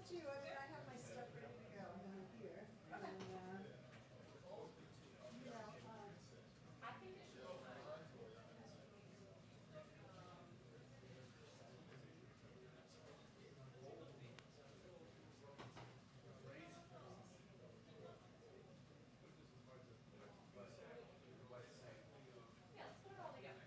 to you. I mean, I have my stuff ready to go here. Okay. And, I think it should be fine. Yeah, let's put it all together. oh,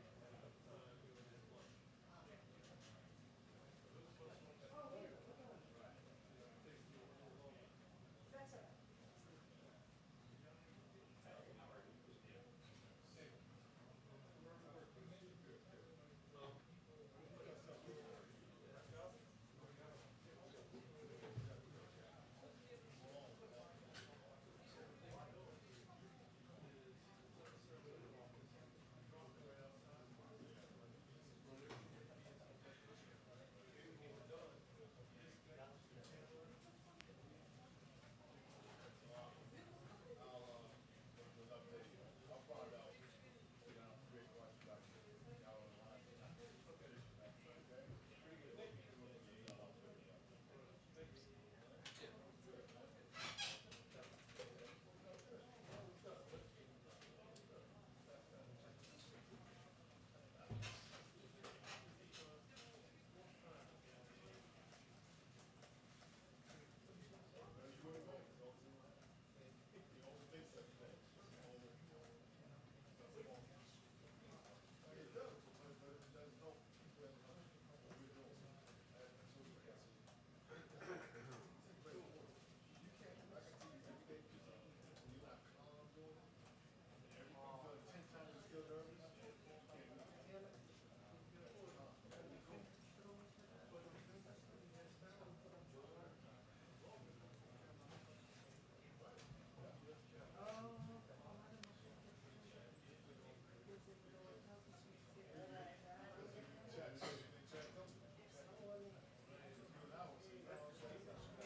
wait, that's all right.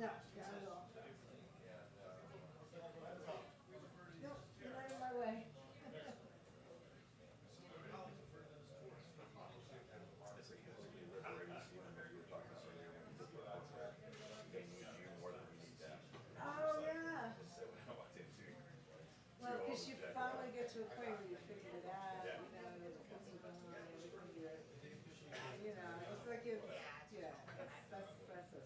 No, not at all. No, you're not in my way. Oh, yeah. Well, because you finally get to a point where you figured it out, you know, there's a pencil going on, everything you know, it's like it's, yeah, that's just it.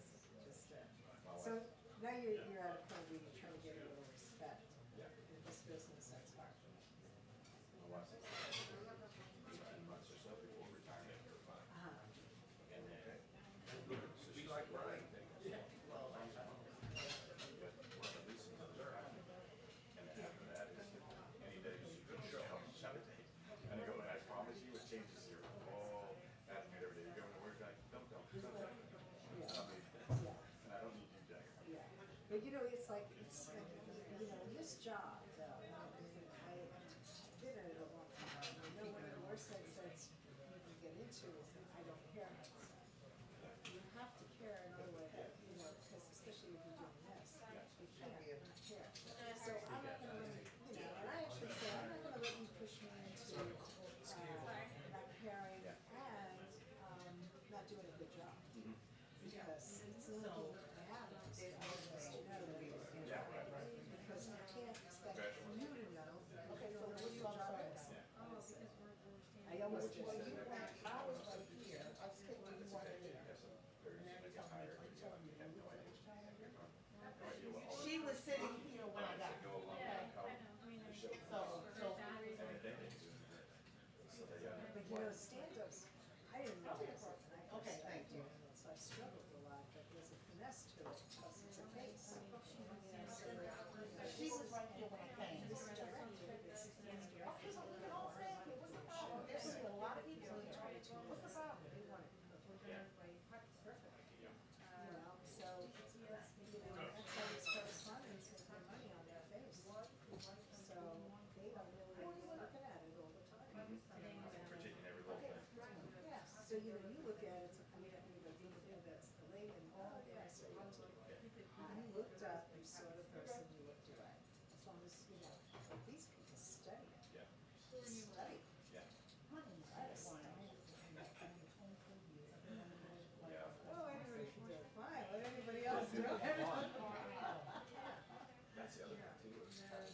So now you're at a point where you're trying to get a little respect in this business, that's hard. My wife says 18 months or so before retirement, you're fine. So she liked writing things. Well, I'm one of the least of her. And after that is any day she could show up Saturday. And I go, and I promise you, it changes your whole attitude every day. You go into work, like, don't. And I don't need you, Jack. Yeah, but you know, it's like, you know, this job, though, I did it a long time. You know, one of the worst things that you can get into is that I don't care. You have to care in order that, you know, because especially if you're doing this, you can't not care. So I'm not going to let you know, and I actually say, I'm not going to let you push me into not caring and not doing a good job. Because it's a little I have to know that because I can't expect you to know. Okay, so what do you want to say? I almost just said I was right here. I was thinking you wanted to. She was sitting here when I got. Go along with Yeah, I know. I mean, so So, you look at it, I mean, that's the layman, oh, yeah, so you looked up, you saw the person, you looked away. As long as, like these people study it. Yeah. Study. Yeah. Let us study. Yeah. Oh, anybody can do it, fine, let anybody else do it. That's the other thing too. Is, we were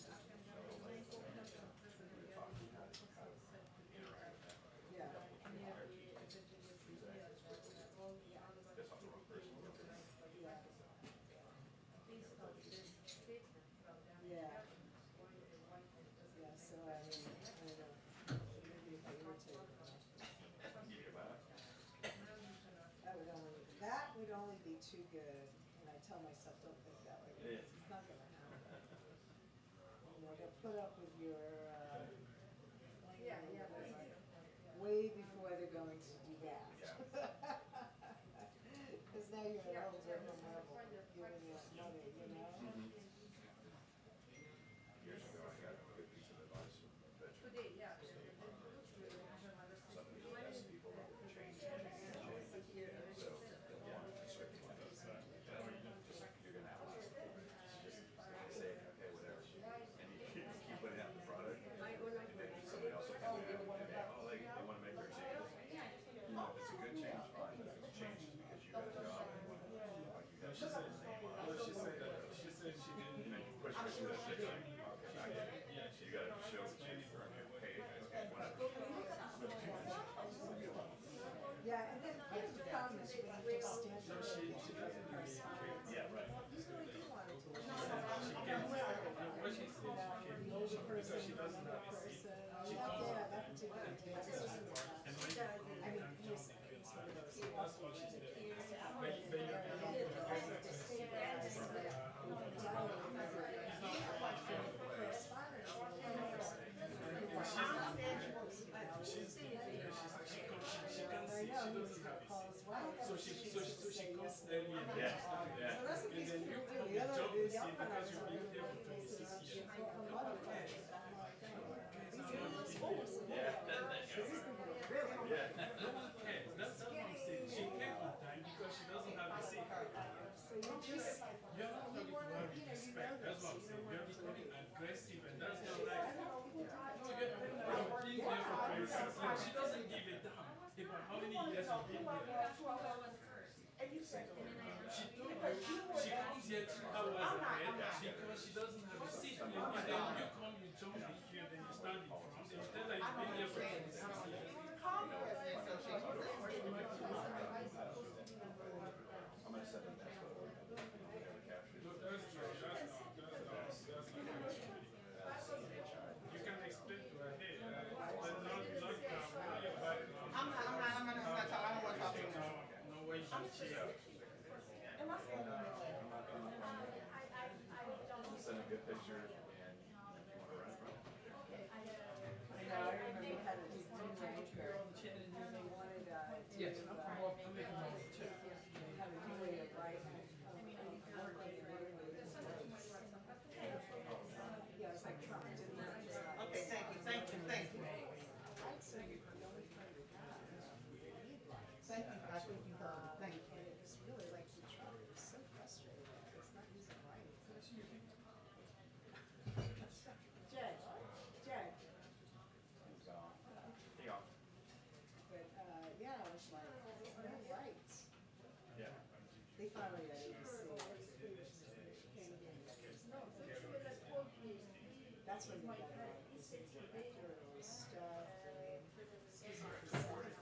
talking how to interact with them. Yeah. Hire people. That's not the wrong person. Yeah. Yeah. Yeah, so I mean, I don't know, maybe if I irritate them. That would only be too good, and I tell myself, don't think that way, because it's not gonna happen. They'll put up with your, way before they're going to do that. Cause now you're at a whole different level, giving you money, Years ago, I got a good piece of advice from a veteran. State Farm. Some of the best people that would change. So, yeah, certainly. You're gonna have lots of people. Just say, okay, whatever. And you keep putting out the product. And then somebody else will come in and they want to make their changes. If it's a good change, fine. But if it's a change just because you got a job and you have She said, she said she didn't. you push her to that thing. Okay, I get it. Yeah, You gotta show that you paid, okay, whatever. Yeah, and then the problem is when you just stand there and She doesn't really care. Yeah, right. you really do want it to be. She gets what she says she Older can person, because she doesn't younger have a seat. person, She that comes day, up that particular day, it's just, and when you I mean, he's one of those. that's what she said. But you so she comes early and Yeah, yeah. and then you come and jump the seat because you've been there for 26 years. Yeah. No one cares. That's what I'm saying. She came on time because she doesn't have a seat. So you just, You're not having to have respect. That's what I'm saying. You're becoming aggressive and that's not like no, you're being there for 26 years. She doesn't give a damn about how many years you've been there. She told you she comes here 2 hours ahead because she doesn't have a seat. And then you come, you jump the queue, then you stand in front and you tell her you've been here for 26 years. I'm gonna send them that photo. Never captured. No, that's true. That's not. You can explain to her, hey, not your back. I'm not talking. I don't want to talk to you. No way you cheer. Send a good picture and if you want to run from it. I know, I remember we had a new anchor, and they wanted, Yes, to, I'm making my check. have a new way of writing, working and everything. Yeah, it was like Trump didn't want to just like. Okay, thank you. I'd say you're the only friend we have. Thank you. I think you heard. Thank you. And it was really like the Trump was so frustrated that it's not using writing. Jed. He's gone. He gone. But, yeah, I was like, no rights. Yeah. They finally got ABC. That's when they got like this early stuff. Excuse me for saying.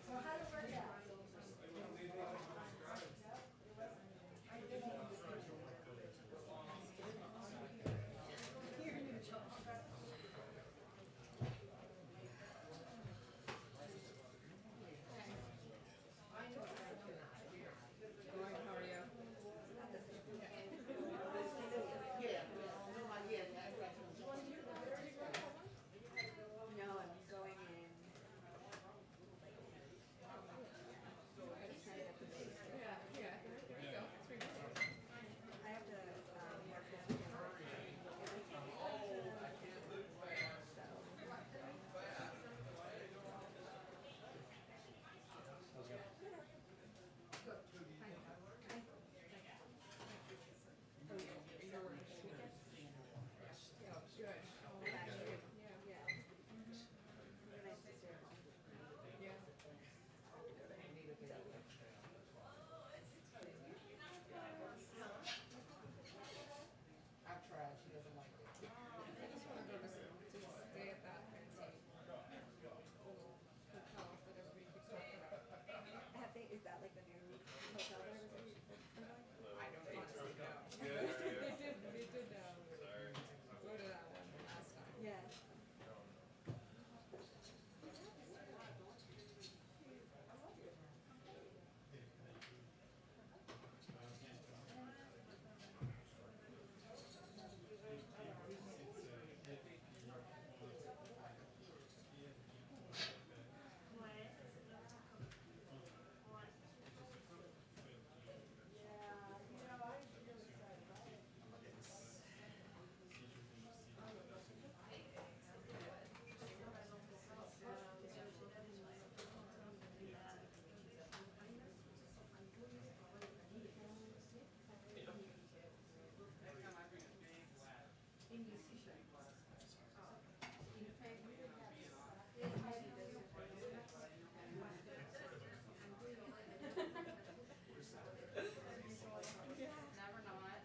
So how did it work out? No, I'm going in. Never not.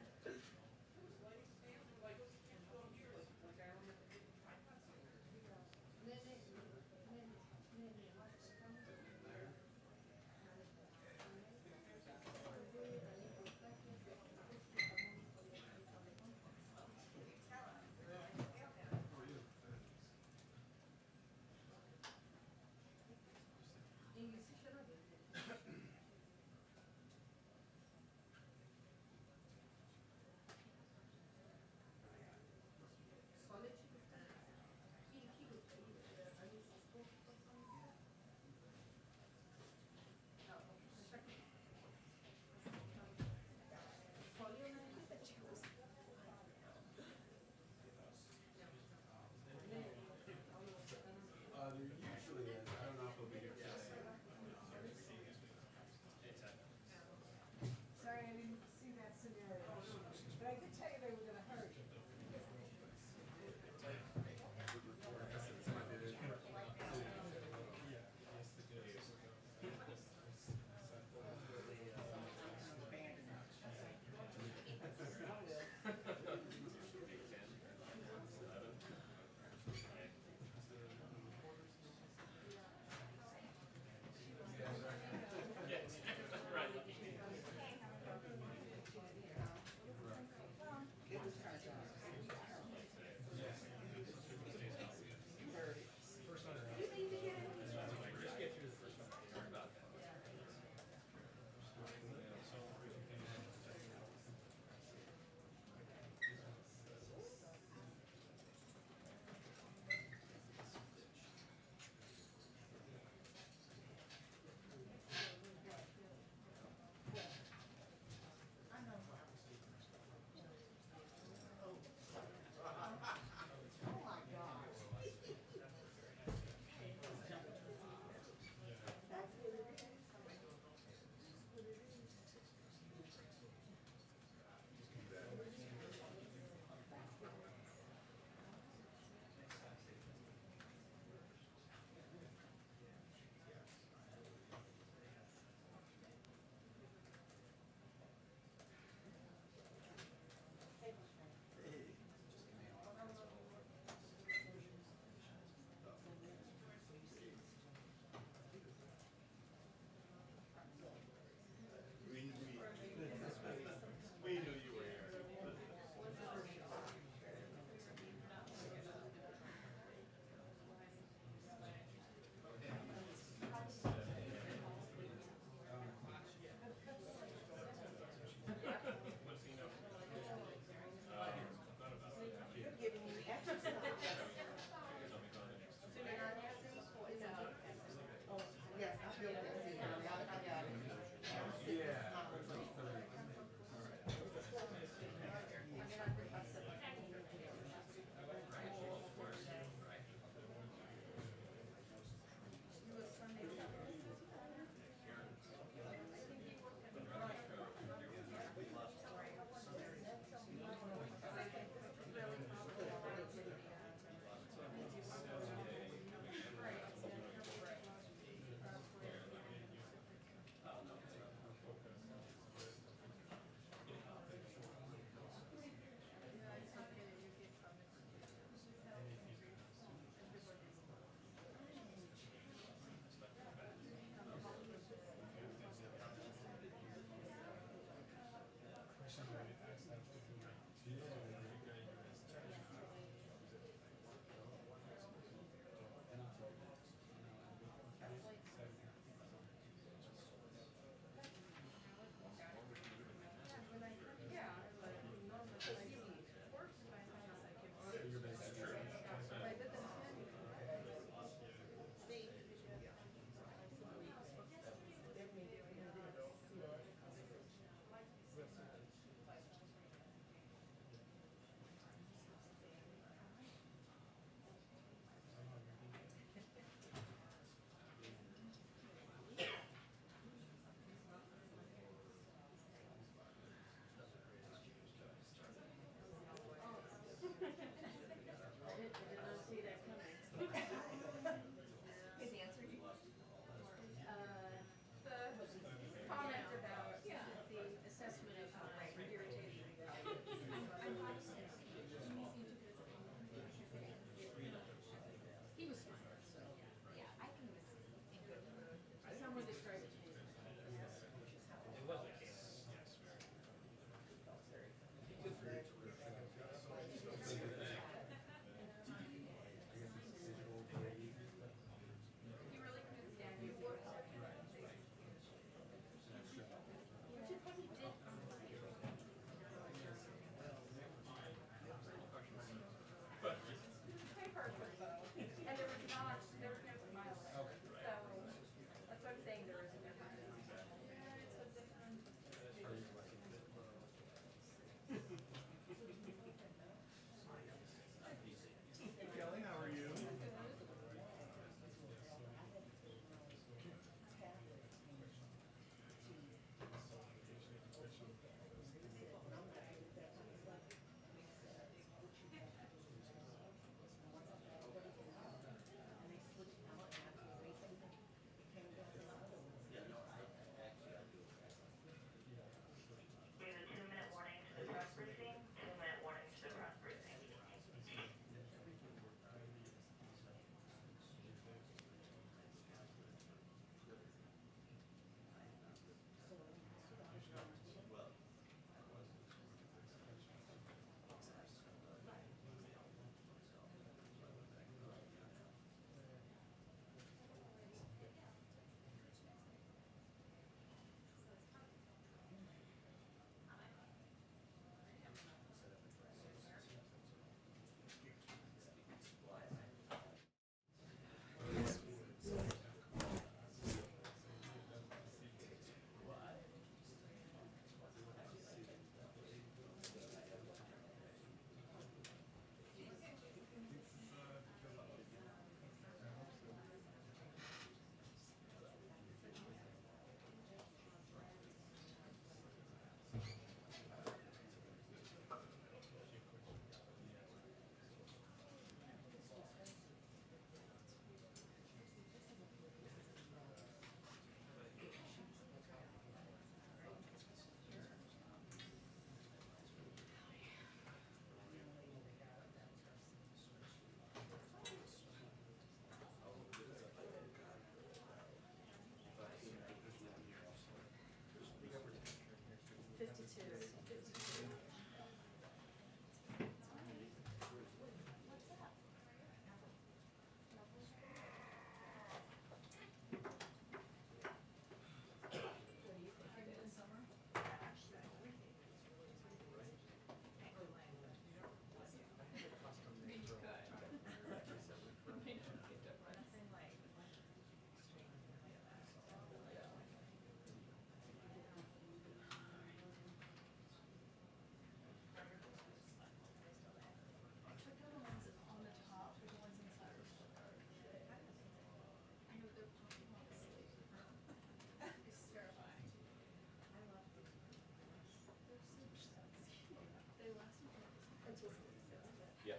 Yeah.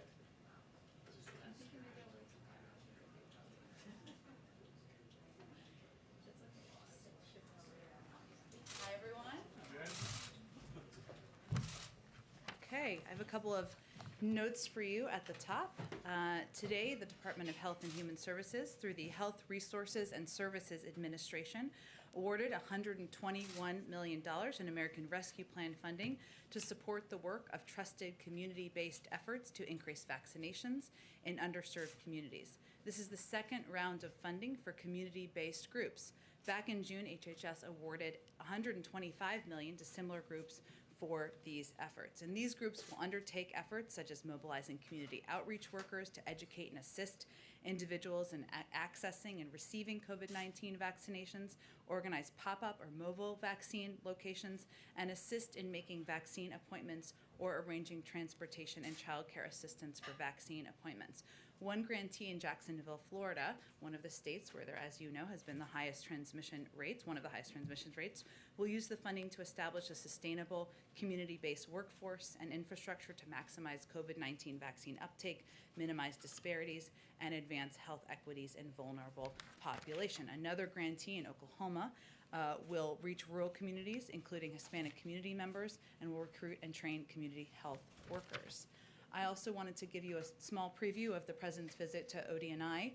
Hi, everyone. Okay, I have a couple of notes for you at the top. Today, the Department of Health and Human Services, through the Health Resources and Services Administration, awarded $121 million in American Rescue Plan funding to support the work of trusted community-based efforts to increase vaccinations in underserved communities. This is the second round of funding for community-based groups. Back in June, HHS awarded $125 million to similar groups for these efforts. And these groups will undertake efforts such as mobilizing community outreach workers to educate and assist individuals in accessing and receiving COVID-19 vaccinations, organize pop-up or mobile vaccine locations, and assist in making vaccine appointments or arranging transportation and childcare assistance for vaccine appointments. One grantee in Jacksonville, Florida, one of the states where there, as you know, has been the highest transmission rates, one of the highest transmission rates, will use the funding to establish a sustainable community-based workforce and infrastructure to maximize COVID-19 vaccine uptake, minimize disparities, and advance health equities in vulnerable population. Another grantee in Oklahoma will reach rural communities, including Hispanic community members, and will recruit and train community health workers. I also wanted to give you a small preview of the President's visit to ODNI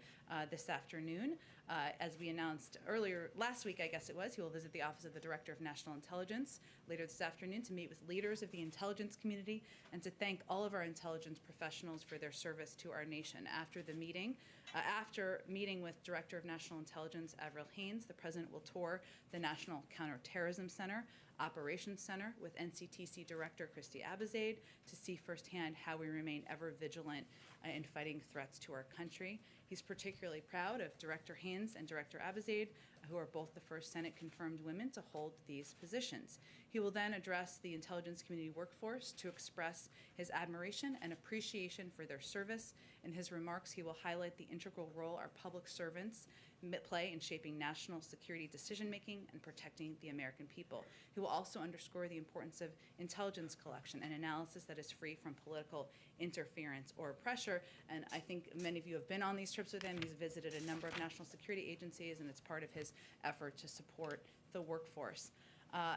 this afternoon. As we announced earlier, last week I guess it was, he will visit the Office of the Director of National Intelligence later this afternoon to meet with leaders of the intelligence community and to thank all of our intelligence professionals for their service to our nation. After meeting with Director of National Intelligence Avril Haines, the President will tour the National Counterterrorism Center, Operations Center with NCTC Director Christy Abizaid to see firsthand how we remain ever vigilant in fighting threats to our country. He's particularly proud of Director Haines and Director Abizaid, who are both the first Senate-confirmed women to hold these positions. He will then address the intelligence community workforce to express his admiration and appreciation for their service. In his remarks, he will highlight the integral role our public servants play in shaping national security decision-making and protecting the American people. He will also underscore the importance of intelligence collection and analysis that is free from political interference or pressure. And I think many of you have been on these trips with him. He's visited a number of national security agencies, and it's part of his effort to support the workforce.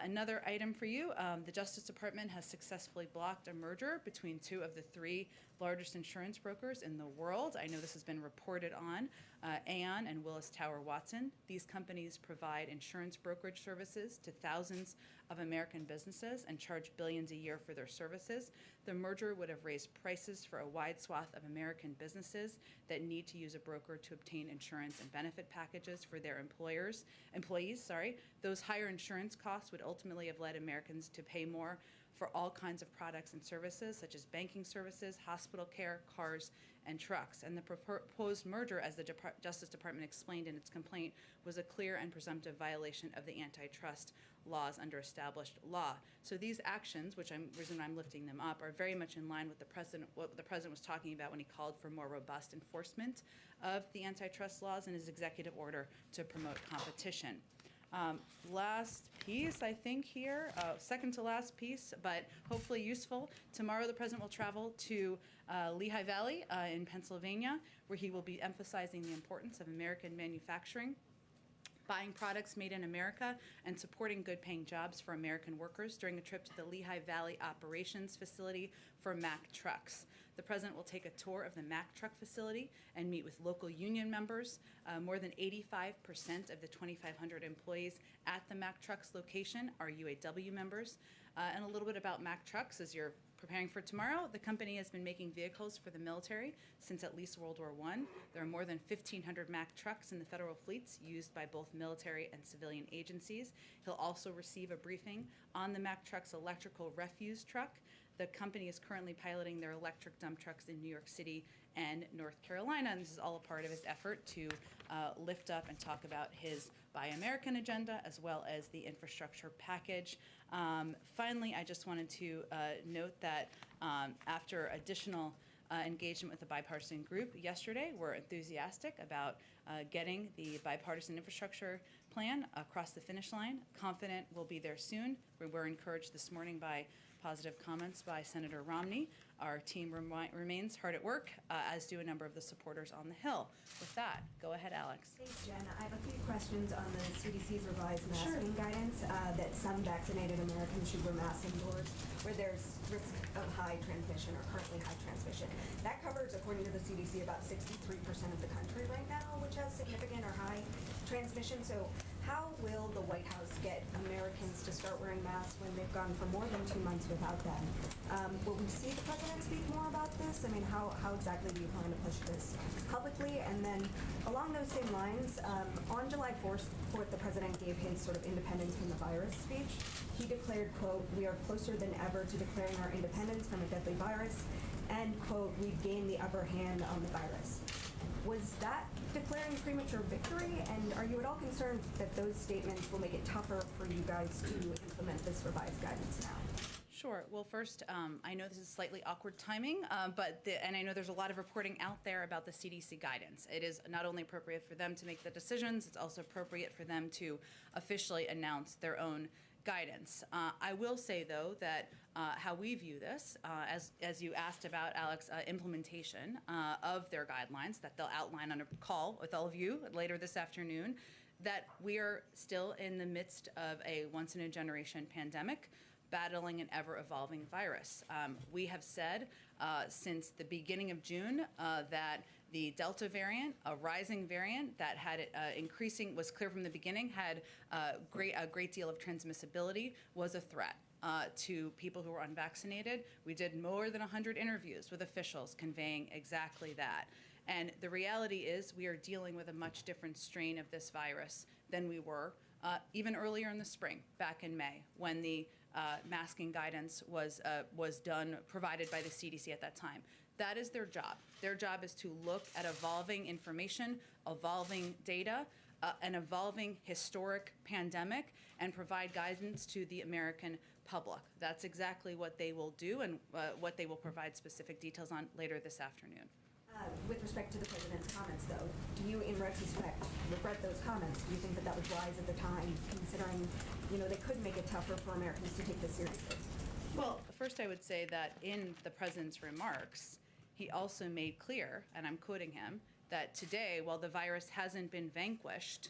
Another item for you, the Justice Department has successfully blocked a merger between two of the three largest insurance brokers in the world. I know this has been reported on, Aon and Willis Tower Watson. These companies provide insurance brokerage services to thousands of American businesses and charge billions a year for their services. The merger would have raised prices for a wide swath of American businesses that need to use a broker to obtain insurance and benefit packages for their employees. Those higher insurance costs would ultimately have led Americans to pay more for all kinds of products and services, such as banking services, hospital care, cars, and trucks. And the proposed merger, as the Justice Department explained in its complaint, was a clear and presumptive violation of the antitrust laws under established law. So these actions, the reason I'm lifting them up, are very much in line with what the President was talking about when he called for more robust enforcement of the antitrust laws in his executive order to promote competition. Last piece, I think here, second to last piece, but hopefully useful. Tomorrow the President will travel to Lehigh Valley in Pennsylvania, where he will be emphasizing the importance of American manufacturing, buying products made in America, and supporting good-paying jobs for American workers during a trip to the Lehigh Valley Operations Facility for Mack Trucks. The President will take a tour of the Mack Truck facility and meet with local union members. More than 85% of the 2,500 employees at the Mack Trucks location are UAW members. And a little bit about Mack Trucks as you're preparing for tomorrow. The company has been making vehicles for the military since at least World War I. There are more than 1,500 Mack trucks in the federal fleets used by both military and civilian agencies. He'll also receive a briefing on the Mack Trucks electrical refuse truck. The company is currently piloting their electric dump trucks in New York City and North Carolina, and this is all a part of his effort to lift up and talk about his Buy American agenda as well as the infrastructure package. Finally, I just wanted to note that after additional engagement with the bipartisan group yesterday, we're enthusiastic about getting the bipartisan infrastructure plan across the finish line. Confident we'll be there soon. We were encouraged this morning by positive comments by Senator Romney. Our team remains hard at work, as do a number of the supporters on the Hill. With that, go ahead, Alex. Thanks, Jen. I have a few questions on the CDC's revised masking guidance, that some vaccinated Americans should wear masks indoors where there's risk of high transmission or currently high transmission. That covers, according to the CDC, about 63% of the country right now, which has significant or high transmission. So how will the White House get Americans to start wearing masks when they've gone for more than 2 months without them? Will we see the president speak more about this? I mean, how exactly do you plan to push this publicly? And then along those same lines, on July 4th, the president gave his sort of independence from the virus speech. He declared, quote, "We are closer than ever to declaring our independence from a deadly virus," and, quote, "We've gained the upper hand on the virus." Was that declaring premature victory? And are you at all concerned that those statements will make it tougher for you guys to implement this revised guidance now? Sure. Well, first, I know this is slightly awkward timing, and I know there's a lot of reporting out there about the CDC guidance. It is not only appropriate for them to make the decisions, it's also appropriate for them to officially announce their own guidance. I will say, though, that how we view this, as you asked about, Alex, implementation of their guidelines that they'll outline on a call with all of you later this afternoon, that we are still in the midst of a once-in-a-generation pandemic, battling an ever-evolving virus. We have said since the beginning of June that the Delta variant, a rising variant that had increasing, was clear from the beginning, had a great deal of transmissibility, was a threat to people who were unvaccinated. We did more than 100 interviews with officials conveying exactly that. And the reality is we are dealing with a much different strain of this virus than we were even earlier in the spring, back in May, when the masking guidance was provided by the CDC at that time. That is their job. Their job is to look at evolving information, evolving data, an evolving historic pandemic, and provide guidance to the American public. That's exactly what they will do, and what they will provide specific details on later this afternoon. With respect to the president's comments, though, do you, in retrospect, regret those comments? Do you think that that was wise at the time, considering, they could make it tougher for Americans to take this seriously? Well, first I would say that in the president's remarks, he also made clear, and I'm quoting him, that today, while the virus hasn't been vanquished,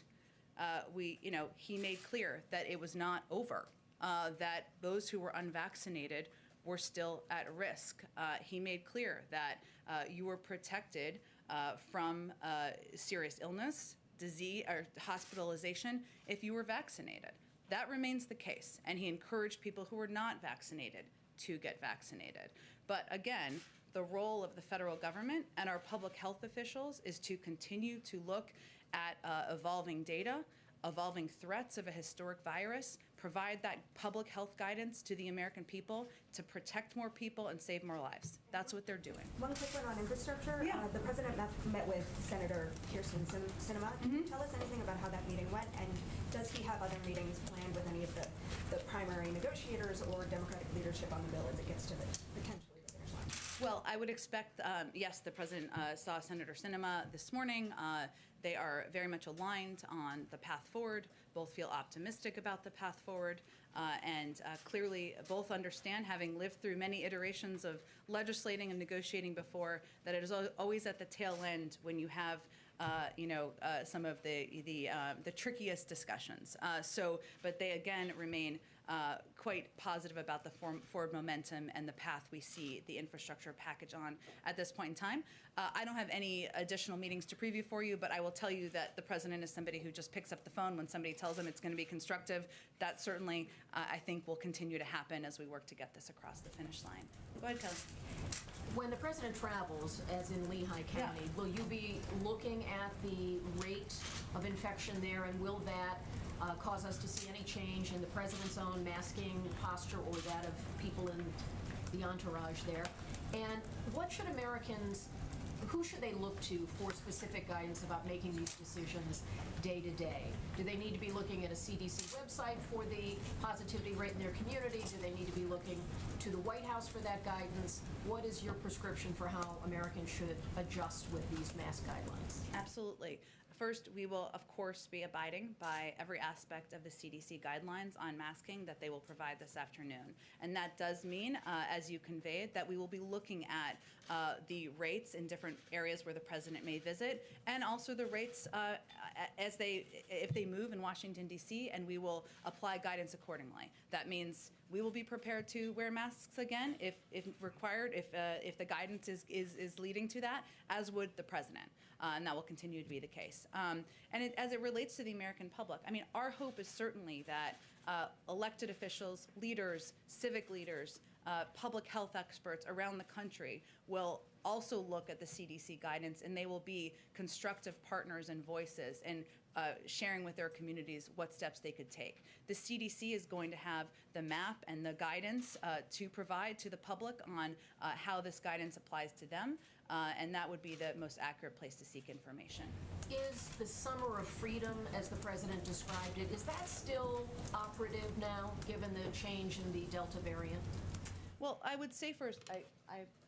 he made clear that it was not over, that those who were unvaccinated were still at risk. He made clear that you were protected from serious illness, disease, or hospitalization if you were vaccinated. That remains the case, and he encouraged people who were not vaccinated to get vaccinated. But again, the role of the federal government and our public health officials is to continue to look at evolving data, evolving threats of a historic virus, provide that public health guidance to the American people to protect more people and save more lives. That's what they're doing. One quick one on infrastructure. Yeah. The president met with Senator Kirsten Sinema. Can you tell us anything about how that meeting went? And does he have other meetings planned with any of the primary negotiators or Democratic leadership on the bill as it gets to potentially the finish line? Well, I would expect, yes, the president saw Senator Sinema this morning. They are very much aligned on the path forward, both feel optimistic about the path forward, and clearly both understand, having lived through many iterations of legislating and negotiating before, that it is always at the tail end when you have some of the trickiest discussions. But they again remain quite positive about the forward momentum and the path we see the infrastructure package on at this point in time. I don't have any additional meetings to preview for you, but I will tell you that the president is somebody who just picks up the phone when somebody tells him it's going to be constructive. That certainly, I think, will continue to happen as we work to get this across the finish line. Go ahead, Kelly. When the president travels, as in Lehigh County, will you be looking at the rate of infection there, and will that cause us to see any change in the president's own masking posture or that of people in the entourage there? And what should Americans, who should they look to for specific guidance about making these decisions day to day? Do they need to be looking at a CDC website for the positivity rate in their community? Do they need to be looking to the White House for that guidance? What is your prescription for how Americans should adjust with these mask guidelines? Absolutely. First, we will, of course, be abiding by every aspect of the CDC guidelines on masking that they will provide this afternoon. And that does mean, as you conveyed, that we will be looking at the rates in different areas where the president may visit, and also the rates if they move in Washington, D.C., and we will apply guidance accordingly. That means we will be prepared to wear masks again if required, if the guidance is leading to that, as would the president. And that will continue to be the case. As it relates to the American public, I mean, our hope is certainly that elected officials, leaders, civic leaders, public health experts around the country will also look at the CDC guidance, and they will be constructive partners and voices in sharing with their communities what steps they could take. The CDC is going to have the map and the guidance to provide to the public on how this guidance applies to them, and that would be the most accurate place to seek information. Is the summer of freedom, as the president described it, is that still operative now, given the change in the Delta variant? Well, I would say first, I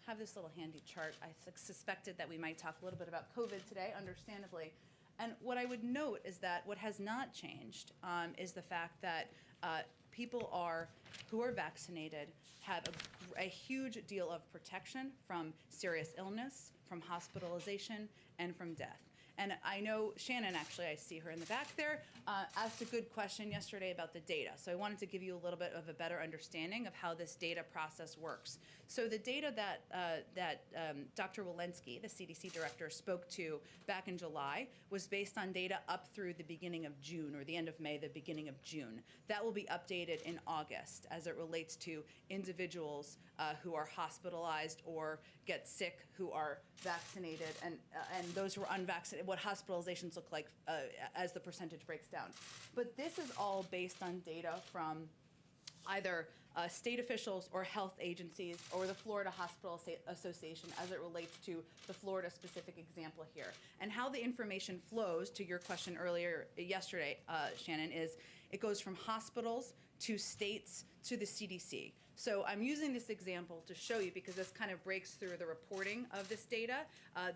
have this little handy chart. I suspected that we might talk a little bit about COVID today, understandably. And what I would note is that what has not changed is the fact that people who are vaccinated have a huge deal of protection from serious illness, from hospitalization, and from death. And I know Shannon, actually, I see her in the back there, asked a good question yesterday about the data. So I wanted to give you a little bit of a better understanding of how this data process works. So the data that Dr. Walensky, the CDC director, spoke to back in July was based on data up through the beginning of June, or the end of May, the beginning of June. That will be updated in August as it relates to individuals who are hospitalized or get sick who are vaccinated, and those who are unvaccinated, what hospitalizations look like as the percentage breaks down. But this is all based on data from either state officials or health agencies or the Florida Hospital Association as it relates to the Florida specific example here. And how the information flows, to your question earlier yesterday, Shannon, is it goes from hospitals to states to the CDC. So I'm using this example to show you because this kind of breaks through the reporting of this data.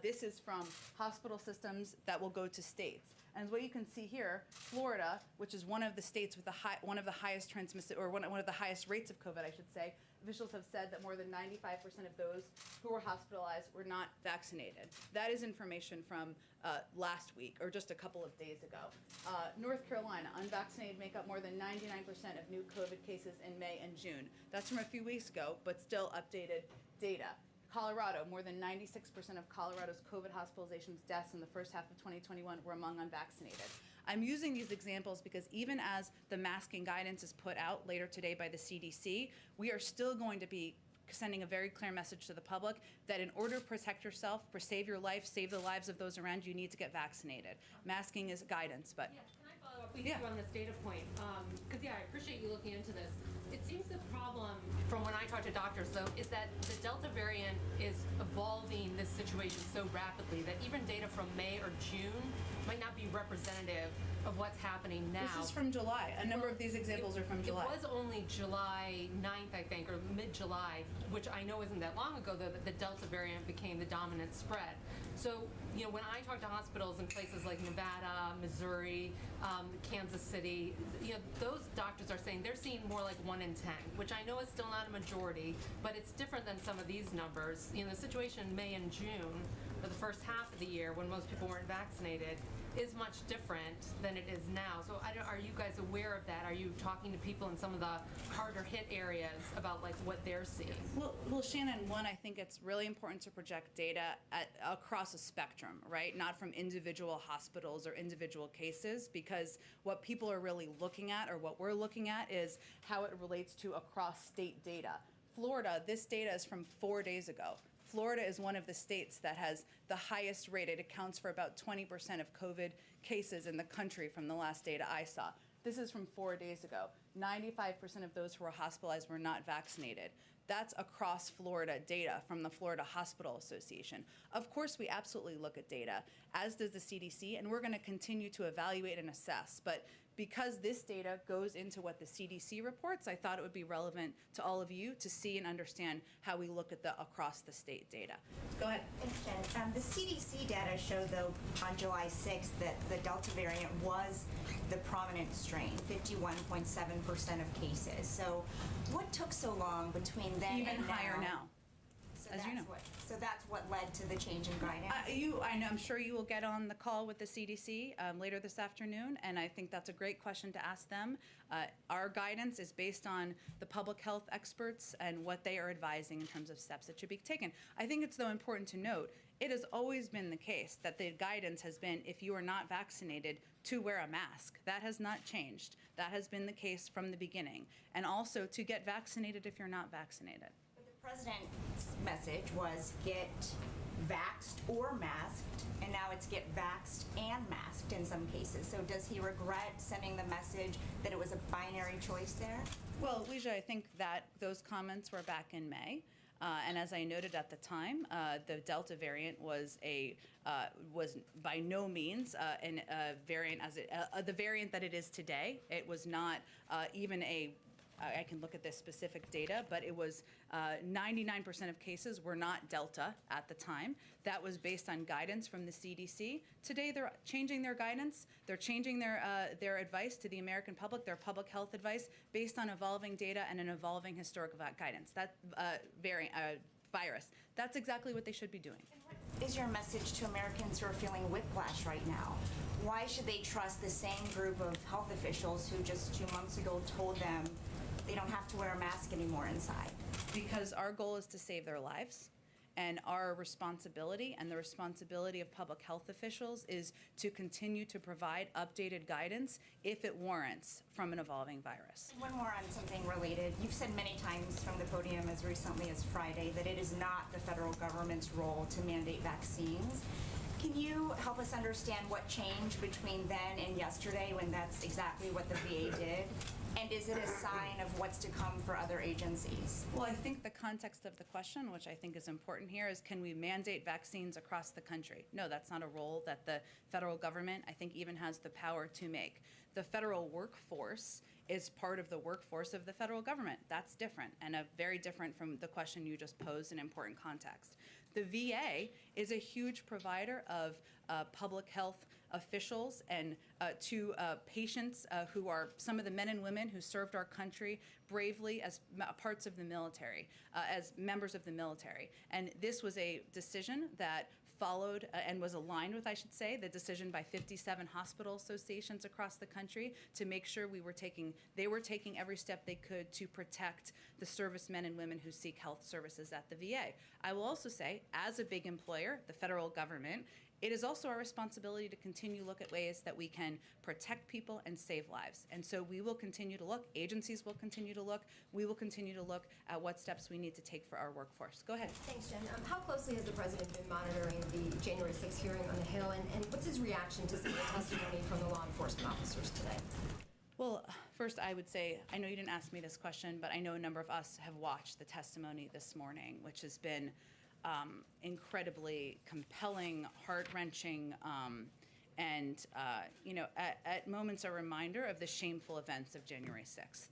This is from hospital systems that will go to states. And what you can see here, Florida, which is one of the states with one of the highest transmissive, or one of the highest rates of COVID, I should say, officials have said that more than 95% of those who were hospitalized were not vaccinated. That is information from last week, or just a couple of days ago. North Carolina, unvaccinated make up more than 99% of new COVID cases in May and June. That's from a few weeks ago, but still updated data. Colorado, more than 96% of Colorado's COVID hospitalizations, deaths in the first half of 2021 were among unvaccinated. I'm using these examples because even as the masking guidance is put out later today by the CDC, we are still going to be sending a very clear message to the public that in order to protect yourself, save your life, save the lives of those around you, need to get vaccinated. Masking is guidance, but... Yeah, can I follow up with you on this data point? Because, I appreciate you looking into this. It seems the problem, from when I talk to doctors, though, is that the Delta variant is evolving this situation so rapidly that even data from May or June might not be representative of what's happening now. This is from July. A number of these examples are from July. It was only July 9th, I think, or mid-July, which I know isn't that long ago, though, that the Delta variant became the dominant spread. So, when I talk to hospitals in places like Nevada, Missouri, Kansas City, those doctors are saying they're seeing more like 1 in 10, which I know is still not a majority, but it's different than some of these numbers. The situation in May and June, for the first half of the year when most people weren't vaccinated, is much different than it is now. So are you guys aware of that? Are you talking to people in some of the harder hit areas about what they're seeing? Well, Shannon, one, I think it's really important to project data across a spectrum, right? Not from individual hospitals or individual cases, because what people are really looking at, or what we're looking at, is how it relates to across state data. Florida, this data is from 4 days ago. Florida is one of the states that has the highest rate. It accounts for about 20% of COVID cases in the country from the last data I saw. This is from 4 days ago. 95% of those who were hospitalized were not vaccinated. That's across Florida data from the Florida Hospital Association. Of course, we absolutely look at data, as does the CDC, and we're going to continue to evaluate and assess. But because this data goes into what the CDC reports, I thought it would be relevant to all of you to see and understand how we look at the across the state data. Go ahead. Thanks, Jen. The CDC data showed, though, on July 6th that the Delta variant was the prominent strain, 51.7% of cases. So what took so long between then Even and now? higher now. So as you know. So that's what led to the change in guidance? I'm sure you will get on the call with the CDC later this afternoon, and I think that's a great question to ask them. Our guidance is based on the public health experts and what they are advising in terms of steps that should be taken. I think it's, though, important to note, it has always been the case that the guidance has been, if you are not vaccinated, to wear a mask. That has not changed. That has been the case from the beginning. And also to get vaccinated if you're not vaccinated. The president's message was get vaxxed or masked, and now it's get vaxxed and masked in some cases. So does he regret sending the message that it was a binary choice there? Well, Leisha, I think that those comments were back in May. And as I noted at the time, the Delta variant was by no means a variant the variant that it is today. It was not even I can look at this specific data, but it was 99% of cases were not Delta at the time. That was based on guidance from the CDC. Today, they're changing their guidance. They're changing their advice to the American public, their public health advice, based on evolving data and an evolving historical guidance. That virus. That's exactly what they should be doing. What is your message to Americans who are feeling whiplash right now? Why should they trust the same group of health officials who just 2 months ago told them they don't have to wear a mask anymore inside? Because our goal is to save their lives. And our responsibility and the responsibility of public health officials is to continue to provide updated guidance if it warrants from an evolving virus. One more on something related. You've said many times from the podium as recently as Friday that it is not the federal government's role to mandate vaccines. Can you help us understand what changed between then and yesterday when that's exactly what the VA did? And is it a sign of what's to come for other agencies? Well, I think the context of the question, which I think is important here, is can we mandate vaccines across the country? No, that's not a role that the federal government, I think, even has the power to make. The federal workforce is part of the workforce of the federal government. That's different, and very different from the question you just posed in important context. The VA is a huge provider of public health officials and to patients who are some of the men and women who served our country bravely as parts of the military, as members of the military. And this was a decision that followed and was aligned with, I should say, the decision by 57 hospital associations across the country to make sure they were taking every step they could to protect the servicemen and women who seek health services at the VA. I will also say, as a big employer, the federal government, it is also our responsibility to continue to look at ways that we can protect people and save lives. And so we will continue to look, agencies will continue to look, we will continue to look at what steps we need to take for our workforce. Go ahead. Thanks, Jen. How closely has the president been monitoring the January 6th hearing on the Hill, and what's his reaction to some of the testimony from the law enforcement officers today? Well, first I would say, I know you didn't ask me this question, but I know a number of us have watched the testimony this morning, which has been incredibly compelling, heart-wrenching, and at moments a reminder of the shameful events of January 6th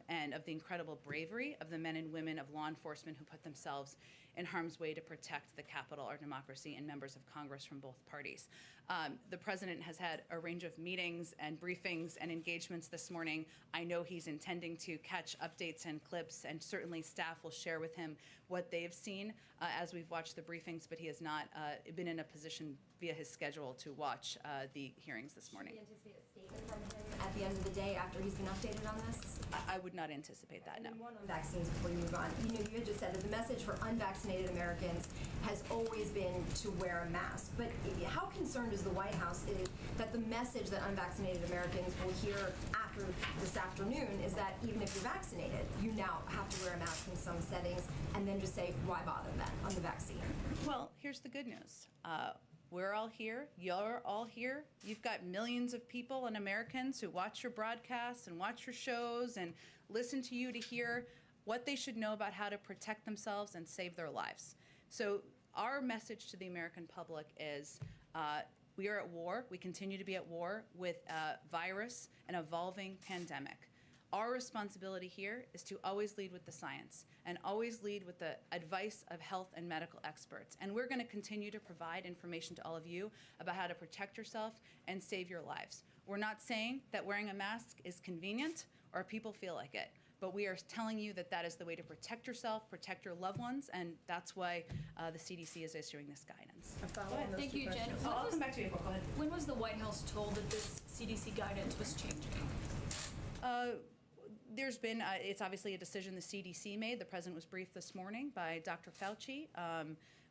and of the incredible bravery of the men and women of law enforcement who put themselves in harm's way to protect the Capitol, our democracy, and members of Congress from both parties. The president has had a range of meetings and briefings and engagements this morning. I know he's intending to catch updates and clips, and certainly staff will share with him what they've seen as we've watched the briefings, but he has not been in a position via his schedule to watch the hearings this morning. Should we anticipate a statement from him at the end of the day after he's been updated on this? I would not anticipate that, no. And one on vaccines before you move on. You had just said that the message for unvaccinated Americans has always been to wear a mask. But how concerned is the White House that the message that unvaccinated Americans will hear after this afternoon is that even if you're vaccinated, you now have to wear a mask in some settings, and then just say, why bother then on the vaccine? Well, here's the good news. We're all here. You're all here. You've got millions of people and Americans who watch your broadcasts and watch your shows and listen to you to hear what they should know about how to protect themselves and save their lives. So our message to the American public is We are at war. We continue to be at war with a virus, an evolving pandemic. Our responsibility here is to always lead with the science and always lead with the advice of health and medical experts. And we're going to continue to provide information to all of you about how to protect yourself and save your lives. We're not saying that wearing a mask is convenient or people feel like it, but we are telling you that that is the way to protect yourself, protect your loved ones, and that's why the CDC is issuing this guidance. A follow on those Thank two you, Jen. questions. I'll come back to you, April. Go ahead. When was the White House told that this CDC guidance was changing? There's been, it's obviously a decision the CDC made. The president was briefed this morning by Dr. Fauci.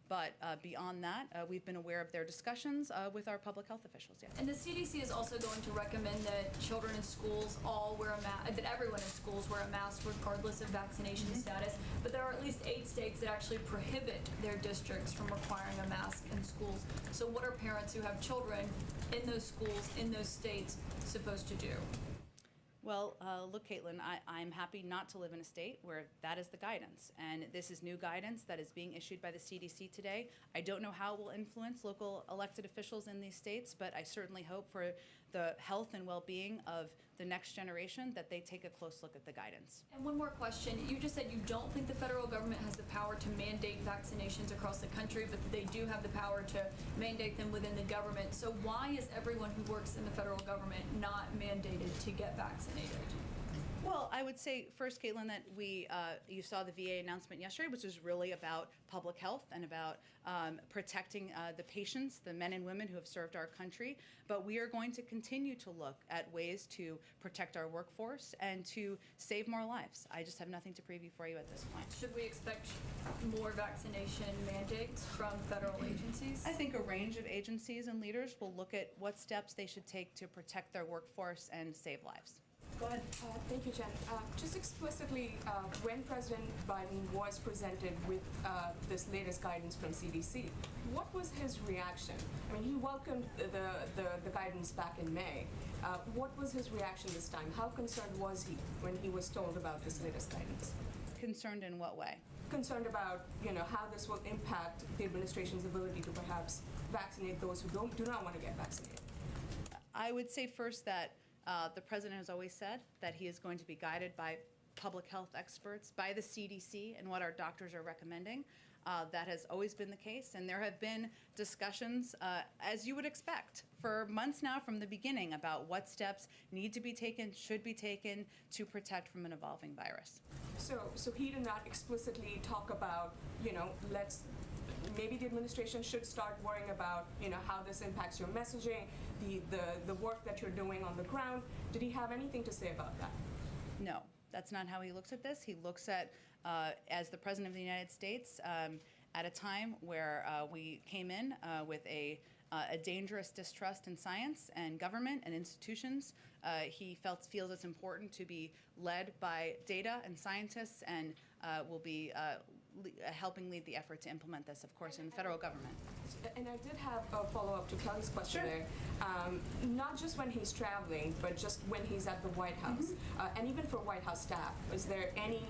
But beyond that, we've been aware of their discussions with our public health officials, yes. And the CDC is also going to recommend that children in schools all wear a mask, that everyone in schools wear a mask regardless of vaccination status. But there are at least 8 states that actually prohibit their districts from requiring a mask in schools. So what are parents who have children in those schools, in those states, supposed to do? Well, look, Caitlin, I'm happy not to live in a state where that is the guidance. And this is new guidance that is being issued by the CDC today. I don't know how it will influence local elected officials in these states, but I certainly hope for the health and well-being of the next generation that they take a close look at the guidance. And one more question. You just said you don't think the federal government has the power to mandate vaccinations across the country, but they do have the power to mandate them within the government. So why is everyone who works in the federal government not mandated to get vaccinated? Well, I would say first, Caitlin, that you saw the VA announcement yesterday, which is really about public health and about protecting the patients, the men and women who have served our country. But we are going to continue to look at ways to protect our workforce and to save more lives. I just have nothing to preview for you at this point. Should we expect more vaccination mandates from federal agencies? I think a range of agencies and leaders will look at what steps they should take to protect their workforce and save lives. Go ahead. Thank you, Jen. Just explicitly, when President Biden was presented with this latest guidance from CDC, what was his reaction? I mean, he welcomed the guidance back in May. What was his reaction this time? How concerned was he when he was told about this latest guidance? Concerned in what way? Concerned about, how this will impact the administration's ability to perhaps vaccinate those who do not want to get vaccinated. I would say first that the president has always said that he is going to be guided by public health experts, by the CDC, and what our doctors are recommending. That has always been the case, and there have been discussions, as you would expect, for months now from the beginning about what steps need to be taken, should be taken to protect from an evolving virus. So he did not explicitly talk about, maybe the administration should start worrying about, how this impacts your messaging, the work that you're doing on the ground. Did he have anything to say about that? No, that's not how he looks at this. He looks at, as the President of the United States, at a time where we came in with a dangerous distrust in science and government and institutions. He feels it's important to be led by data and scientists, and will be helping lead the effort to implement this, of course, in the federal government. And I did have a follow-up to Kelly's question there. Not just when he's traveling, but just when he's at the White House. And even for White House staff, is there any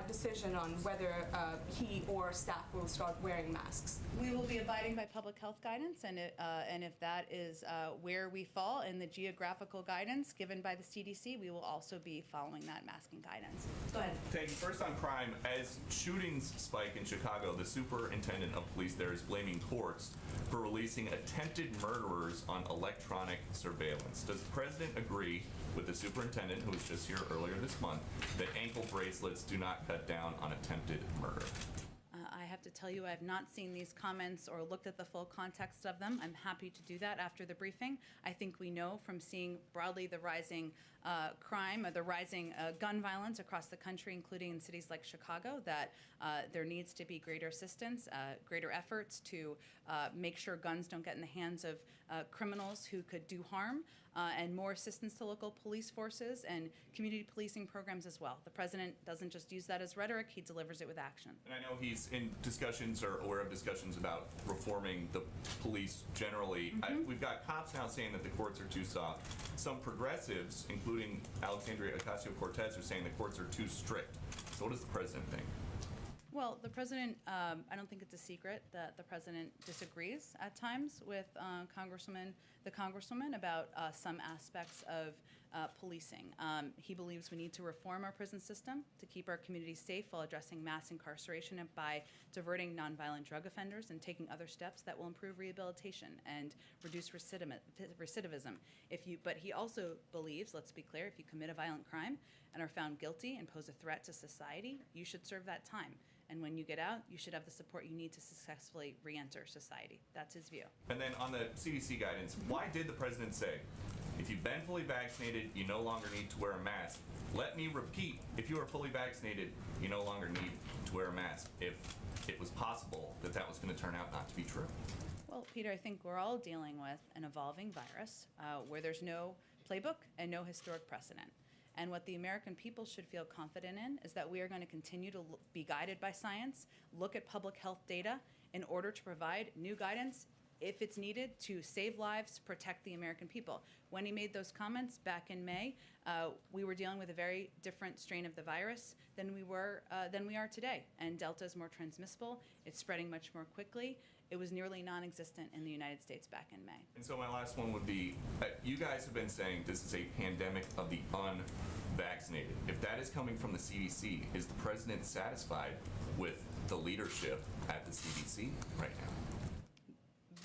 decision on whether he or staff will start wearing masks? We will be abiding by public health guidance, and if that is where we fall in the geographical guidance given by the CDC, we will also be following that masking guidance. Go ahead. Thank you. First on crime, as shootings spike in Chicago, the superintendent of police there is blaming courts for releasing attempted murderers on electronic surveillance. Does the president agree with the superintendent, who was just here earlier this month, that ankle bracelets do not cut down on attempted murder? I have to tell you, I have not seen these comments or looked at the full context of them. I'm happy to do that after the briefing. I think we know from seeing broadly the rising crime, or the rising gun violence across the country, including in cities like Chicago, that there needs to be greater assistance, greater efforts to make sure guns don't get in the hands of criminals who could do harm, and more assistance to local police forces and community policing programs as well. The president doesn't just use that as rhetoric, he delivers it with action. And I know he's in discussions, or aware of discussions, about reforming the police generally. We've got cops now saying that the courts are too soft. Some progressives, including Alexandria Ocasio-Cortez, are saying the courts are too strict. So what does the president think? Well, the president, I don't think it's a secret that the president disagrees at times with the congresswoman about some aspects of policing. He believes we need to reform our prison system to keep our communities safe while addressing mass incarceration and by diverting nonviolent drug offenders and taking other steps that will improve rehabilitation and reduce recidivism. But he also believes, let's be clear, if you commit a violent crime and are found guilty and pose a threat to society, you should serve that time. And when you get out, you should have the support you need to successfully re-enter society. That's his view. And then on the CDC guidance, why did the president say, if you've been fully vaccinated, you no longer need to wear a mask? Let me repeat, if you are fully vaccinated, you no longer need to wear a mask, if it was possible that that was going to turn out not to be true. Well, Peter, I think we're all dealing with an evolving virus where there's no playbook and no historic precedent. And what the American people should feel confident in is that we are going to continue to be guided by science, look at public health data in order to provide new guidance if it's needed to save lives, protect the American people. When he made those comments back in May, we were dealing with a very different strain of the virus than we are today. And Delta is more transmissible. It's spreading much more quickly. It was nearly non-existent in the United States back in May. And so my last one would be, you guys have been saying this is a pandemic of the unvaccinated. If that is coming from the CDC, is the president satisfied with the leadership at the CDC right now?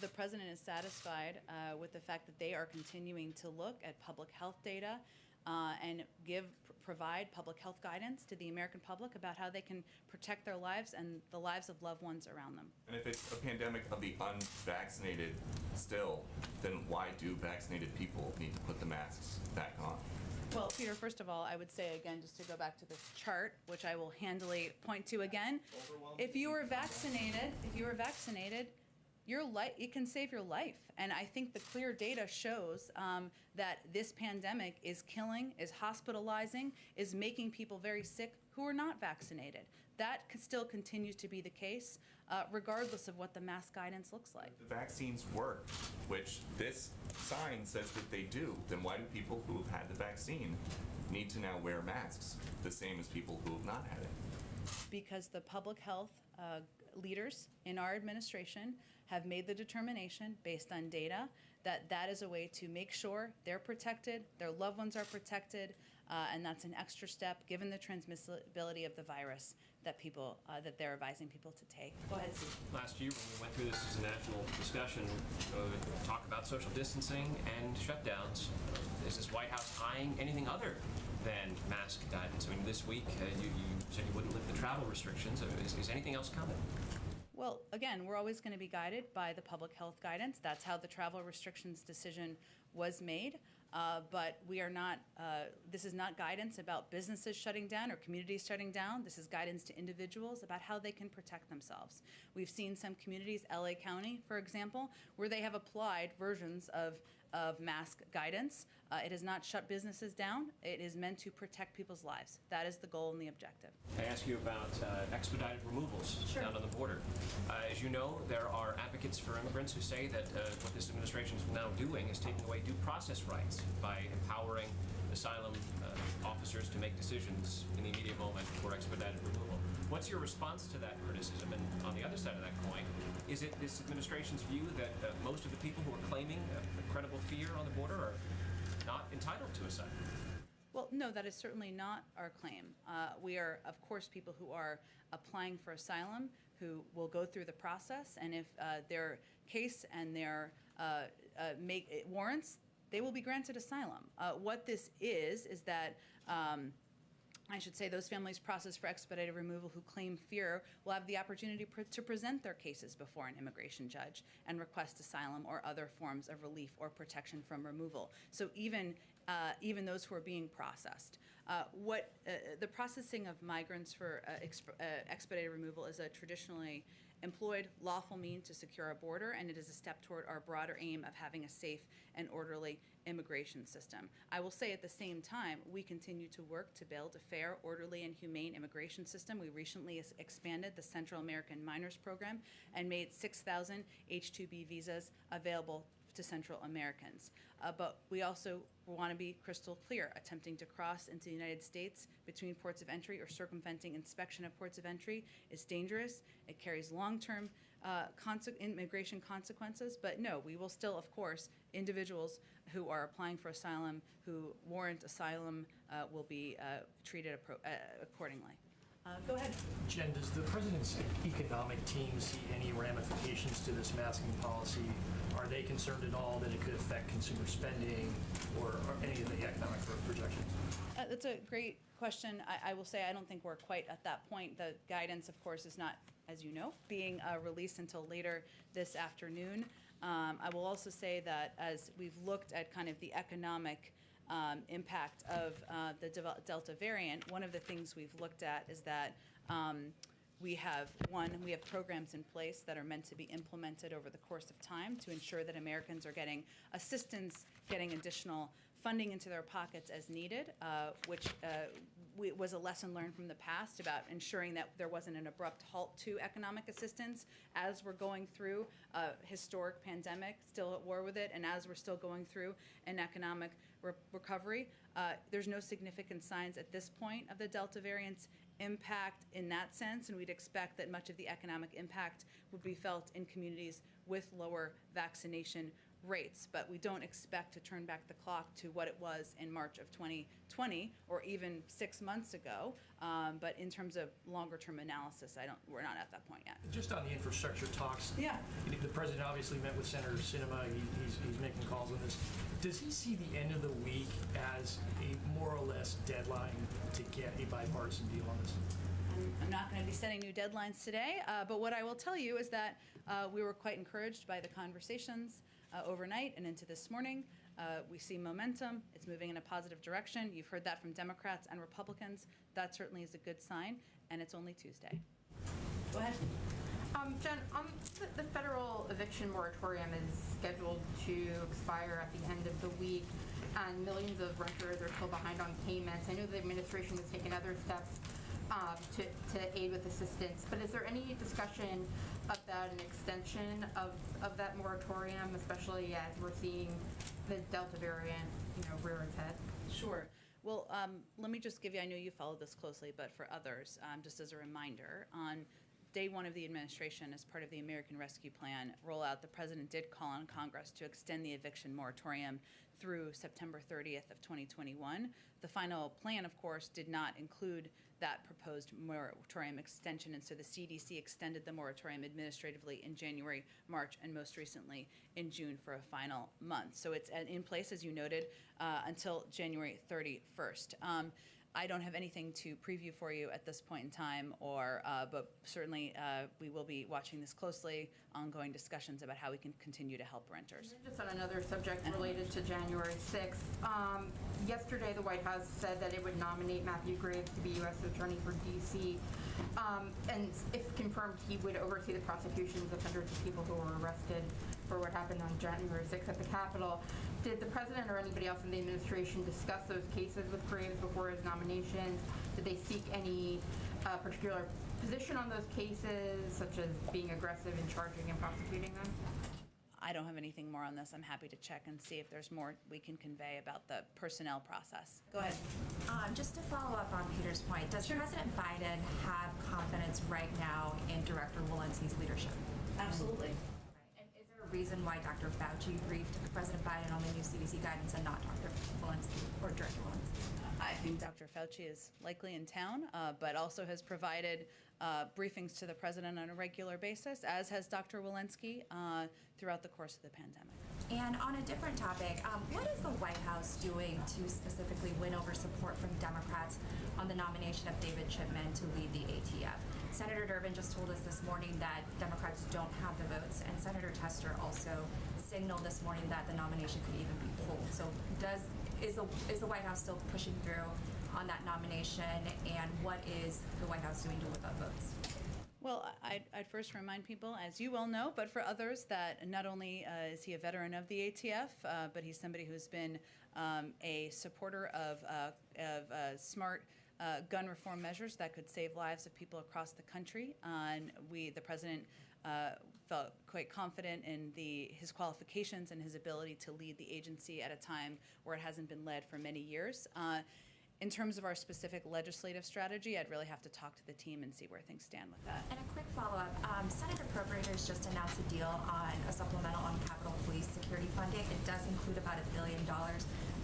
The president is satisfied with the fact that they are continuing to look at public health data and provide public health guidance to the American public about how they can protect their lives and the lives of loved ones around them. And if it's a pandemic of the unvaccinated still, then why do vaccinated people need to put the masks back on? Well, Peter, first of all, I would say again, just to go back to this chart, which I will handily point to again, if you are vaccinated, it can save your life. And I think the clear data shows that this pandemic is killing, is hospitalizing, is making people very sick who are not vaccinated. That still continues to be the case, regardless of what the mask guidance looks like. If the vaccines work, which this sign says that they do, then why do people who have had the vaccine need to now wear masks, the same as people who have not had it? Because the public health leaders in our administration have made the determination based on data that that is a way to make sure they're protected, their loved ones are protected, and that's an extra step given the transmissibility of the virus that they're advising people to take. Go ahead, Steve. Last year when we went through this as a national discussion, talk about social distancing and shutdowns, is this White House eyeing anything other than mask guidance? I mean, this week you said you wouldn't lift the travel restrictions. Is anything else coming? Well, again, we're always going to be guided by the public health guidance. That's how the travel restrictions decision was made. But we are not, this is not guidance about businesses shutting down or communities shutting down. This is guidance to individuals about how they can protect themselves. We've seen some communities, LA County, for example, where they have applied versions of mask guidance. It has not shut businesses down. It is meant to protect people's lives. That is the goal and the objective. I ask you about expedited removals down on the border. As you know, there are advocates for immigrants who say that what this administration is now doing is taking away due process rights by empowering asylum officers to make decisions in the immediate moment for expedited removal. What's your response to that criticism? And on the other side of that coin, is it this administration's view that most of the people who are claiming a credible fear on the border are not entitled to asylum? Well, no, that is certainly not our claim. We are, of course, people who are applying for asylum who will go through the process, and if their case and their warrants, they will be granted asylum. What this is that I should say those families processed for expedited removal who claim fear will have the opportunity to present their cases before an immigration judge and request asylum or other forms of relief or protection from removal. So even those who are being processed. The processing of migrants for expedited removal is a traditionally employed lawful means to secure a border, and it is a step toward our broader aim of having a safe and orderly immigration system. I will say at the same time, we continue to work to build a fair, orderly, and humane immigration system. We recently expanded the Central American Minors Program and made 6,000 H-2B visas available to Central Americans. But we also want to be crystal clear. Attempting to cross into the United States between ports of entry or circumventing inspection of ports of entry is dangerous. It carries long-term immigration consequences. But no, we will still, of course, individuals who are applying for asylum, who warrant asylum, will be treated accordingly. Go ahead. Jen, does the president's economic team see any ramifications to this masking policy? Are they concerned at all that it could affect consumer spending or any of the economic growth projections? That's a great question. I will say I don't think we're quite at that point. The guidance, of course, is not, as you know, being released until later this afternoon. I will also say that as we've looked at kind of the economic impact of the Delta variant, one of the things we've looked at is that we have programs in place that are meant to be implemented over the course of time to ensure that Americans are getting assistance, getting additional funding into their pockets as needed, which was a lesson learned from the past about ensuring that there wasn't an abrupt halt to economic assistance as we're going through a historic pandemic, still at war with it, and as we're still going through an economic recovery. There's no significant signs at this point of the Delta variant's impact in that sense, and we'd expect that much of the economic impact would be felt in communities with lower vaccination rates. But we don't expect to turn back the clock to what it was in March of 2020 or even 6 months ago. But in terms of longer term analysis, we're not at that point yet. Just on the infrastructure talks, yeah, the president obviously met with Senator Sinema. He's making calls on this. Does he see the end of the week as a more or less deadline to get a bipartisan deal on this? I'm not going to be setting new deadlines today, but what I will tell you is that we were quite encouraged by the conversations overnight and into this morning. We see momentum. It's moving in a positive direction. You've heard that from Democrats and Republicans. That certainly is a good sign, and it's only Tuesday. Go ahead. Jen, the federal eviction moratorium is scheduled to expire at the end of the week, and millions of renters are still behind on payments. I know the administration has taken other steps to aid with assistance, but is there any discussion about an extension of that moratorium, especially as we're seeing the Delta variant, rear its head? Sure. Well, let me just give you, I know you followed this closely, but for others, just as a reminder, on day one of the administration, as part of the American Rescue Plan rollout, the president did call on Congress to extend the eviction moratorium through September 30th of 2021. The final plan, of course, did not include that proposed moratorium extension, and so the CDC extended the moratorium administratively in January, March, and most recently in June for a final month. So it's in place, as you noted, until January 31st. I don't have anything to preview for you at this point in time, but certainly we will be watching this closely, ongoing discussions about how we can continue to help renters. Just on another subject related to January 6th, yesterday the White House said that it would nominate Matthew Graves to be U.S. Attorney for D.C., and if confirmed, he would oversee the prosecutions of hundreds of people who were arrested for what happened on January 6th at the Capitol. Did the president or anybody else in the administration discuss those cases with Graves before his nomination? Did they seek any particular position on those cases, such as being aggressive in charging and prosecuting them? I don't have anything more on this. I'm happy to check and see if there's more we can convey about the personnel process. Go ahead. Just to follow up on Peter's point, does President Biden have confidence right now in Director Walensky's leadership? Absolutely. And is there a reason why Dr. Fauci briefed President Biden on the new CDC guidance and not Dr. Walensky or Director Walensky? I think Dr. Fauci is likely in town, but also has provided briefings to the president on a regular basis, as has Dr. Walensky throughout the course of the pandemic. And on a different topic, what is the White House doing to specifically win over support from Democrats on the nomination of David Chipman to lead the ATF? Senator Durbin just told us this morning that Democrats don't have the votes, and Senator Tester also signaled this morning that the nomination could even be pulled. So is the White House still pushing through on that nomination, and what is the White House doing to whip up votes? Well, I'd first remind people, as you well know, but for others, that not only is he a veteran of the ATF, but he's somebody who's been a supporter of smart gun reform measures that could save lives of people across the country. And the president felt quite confident in his qualifications and his ability to lead the agency at a time where it hasn't been led for many years. In terms of our specific legislative strategy, I'd really have to talk to the team and see where things stand with that. And a quick follow-up. Senate appropriators just announced a deal on a supplemental on Capitol Police security funding. It does include about $1 billion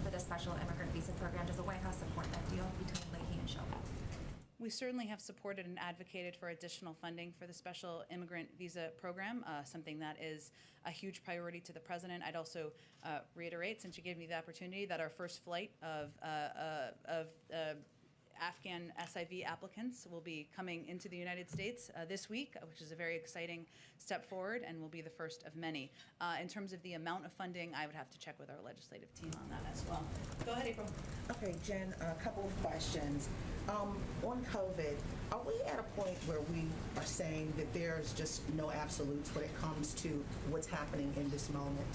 for the special immigrant visa program. Does the White House support that deal between Leahy and Shelby? We certainly have supported and advocated for additional funding for the special immigrant visa program, something that is a huge priority to the president. I'd also reiterate, since you gave me the opportunity, that our first flight of Afghan SIV applicants will be coming into the United States this week, which is a very exciting step forward and will be the first of many. In terms of the amount of funding, I would have to check with our legislative team on that as well. Go ahead, April. Okay, Jen, a couple of questions. On COVID, are we at a point where we are saying that there's just no absolutes when it comes to what's happening in this moment?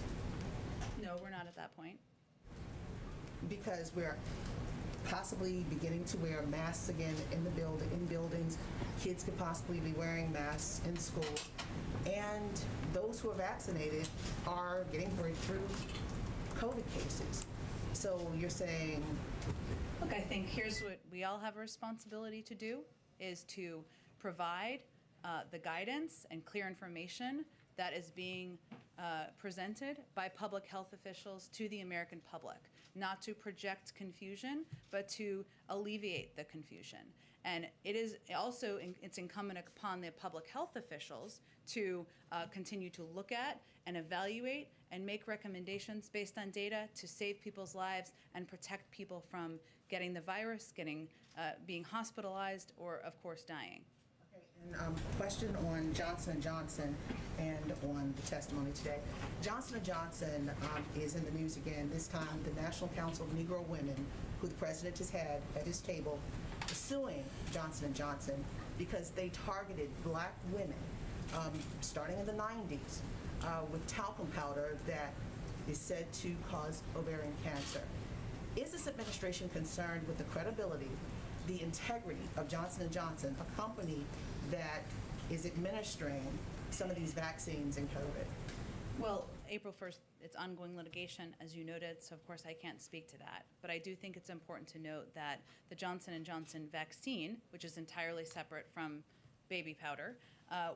No, we're not at that point. Because we're possibly beginning to wear masks again in buildings. Kids could possibly be wearing masks in school. And those who are vaccinated are getting breakthrough COVID cases. So you're saying... Look, I think here's what we all have a responsibility to do, is to provide the guidance and clear information that is being presented by public health officials to the American public, not to project confusion, but to alleviate the confusion. And it is also, it's incumbent upon the public health officials to continue to look at and evaluate and make recommendations based on data to save people's lives and protect people from getting the virus, being hospitalized, or of course dying. And question on Johnson & Johnson and on the testimony today. Johnson & Johnson is in the news again, this time the National Council of Negro Women, who the president has had at his table, suing Johnson & Johnson because they targeted black women starting in the 90s with talcum powder that is said to cause ovarian cancer. Is this administration concerned with the credibility, the integrity of Johnson & Johnson, a company that is administering some of these vaccines in COVID? Well, April 1st, it's ongoing litigation, as you noted, so of course I can't speak to that. But I do think it's important to note that the Johnson & Johnson vaccine, which is entirely separate from baby powder,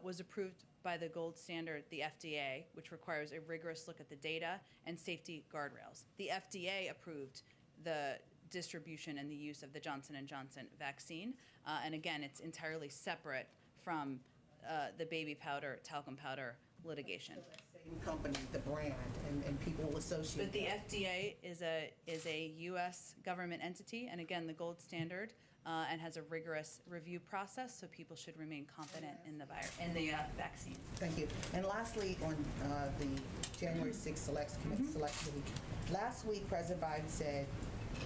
was approved by the gold standard, the FDA, which requires a rigorous look at the data and safety guardrails. The FDA approved the distribution and the use of the Johnson & Johnson vaccine. And again, it's entirely separate from the baby powder, talcum powder litigation. So that same company, the brand, and people will associate. But the FDA is a U.S. government entity, and again, the gold standard, and has a rigorous review process, so people should remain confident in the vaccine. Thank you. And lastly, on the January 6th Select Committee, last week President Biden said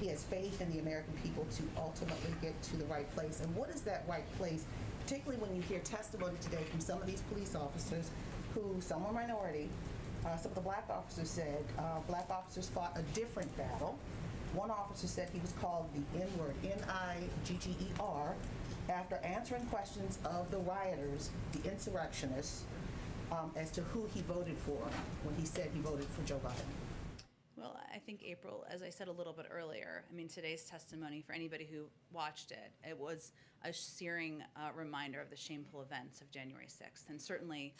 he has faith in the American people to ultimately get to the right place. And what is that right place, particularly when you hear testimony today from some of these police officers who, some are minority, some of the black officers said black officers fought a different battle. One officer said he was called the N-word, N-I-G-G-E-R, after answering questions of the rioters, the insurrectionists, as to who he voted for when he said he voted for Joe Biden. Well, I think, April, as I said a little bit earlier, I mean, today's testimony, for anybody who watched it, it was a searing reminder of the shameful events of January 6th. And certainly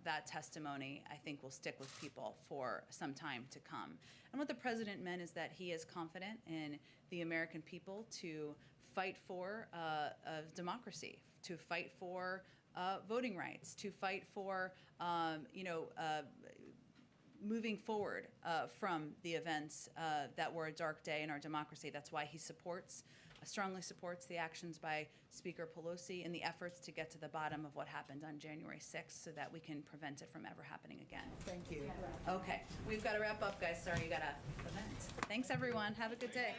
that testimony, I think, will stick with people for some time to come. And what the president meant is that he is confident in the American people to fight for democracy, to fight for voting rights, to fight for, moving forward from the events that were a dark day in our democracy. That's why he strongly supports the actions by Speaker Pelosi in the efforts to get to the bottom of what happened on January 6th so that we can prevent it from ever happening again. Thank you. Okay, we've got to wrap up, guys. Sorry, you got to event. Thanks, everyone. Have a good day.